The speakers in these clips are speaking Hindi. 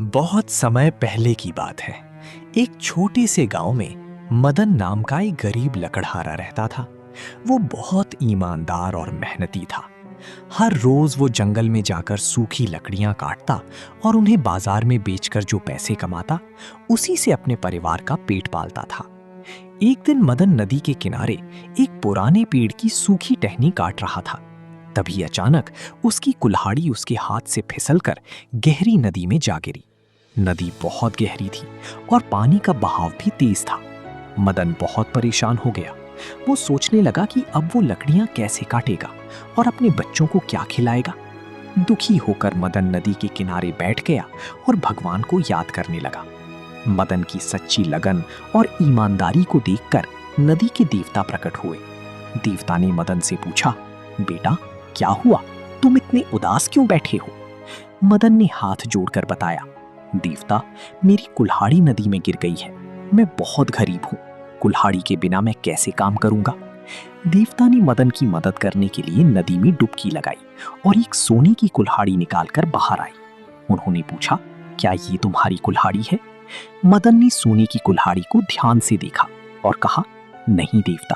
बहुत समय पहले की बात है। एक छोटे से गांव में मदन नाम का एक गरीब लकड़हारा रहता था। वो बहुत ईमानदार और मेहनती था। हर रोज वो जंगल में जाकर सूखी लकड़ियां काटता और उन्हें बाजार में बेचकर जो पैसे कमाता, उसी से अपने परिवार का पेट पालता था। एक दिन मदन नदी के किनारे एक पुराने पेड़ की सूखी टहनी काट रहा था। तभी अचानक उसकी कुल्हाड़ी उसके हाथ से फिसलकर गहरी नदी में जा गिरी। नदी बहुत गहरी थी और पानी का बहाव भी तेज था। मदन बहुत परेशान हो गया। वो सोचने लगा कि अब वो लकड़ियां कैसे काटेगा और अपने बच्चों को क्या खिलाएगा। दुखी होकर मदन नदी के किनारे बैठ गया और भगवान को याद करने लगा। मदन की सच्ची लगन और ईमानदारी को देखकर नदी के देवता प्रकट हुए। देवता ने मदन से पूछा, बेटा क्या हुआ, तुम इतने उदास क्यों बैठे हो? मदन ने हाथ जोड़कर बताया, देवता मेरी कुल्हाड़ी नदी में गिर गई है। मैं बहुत गरीब हूँ, कुल्हाड़ी के बिना मैं कैसे काम करूंगा? देवता ने मदन की मदद करने के लिए नदी में डुबकी लगाई और एक सोने की कुल्हाड़ी निकालकर बाहर आई। उन्होंने पूछा, क्या ये तुम्हारी कुल्हाड़ी है? मदन ने सोने की कुल्हाड़ी को ध्यान से देखा और कहा, नहीं देवता,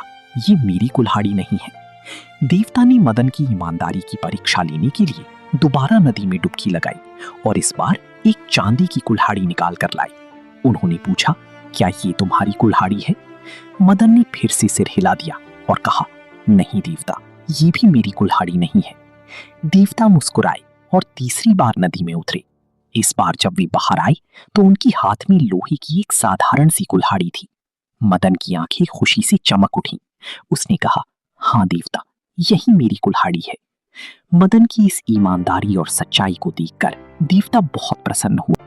ये मेरी कुल्हाड़ी नहीं है। देवता ने मदन की ईमानदारी की परीक्षा लेने के लिए दोबारा नदी में डुबकी लगाई और इस बार एक चांदी की कुल्हाड़ी निकाल कर लाई। उन्होंने पूछा, क्या ये तुम्हारी कुल्हाड़ी है? मदन ने फिर से सिर हिला दिया और कहा, नहीं देवता, ये भी मेरी कुल्हाड़ी नहीं है। देवता मुस्कुराए और तीसरी बार नदी में उतरे। इस बार जब वे बाहर आए तो उनकी हाथ में लोहे की एक साधारण सी कुल्हाड़ी थी। मदन की आंखें खुशी से चमक उठी। उसने कहा, हाँ देवता, यही मेरी कुल्हाड़ी है। मदन की इस ईमानदारी और सच्चाई को देखकर देवता बहुत प्रसन्न हुआ।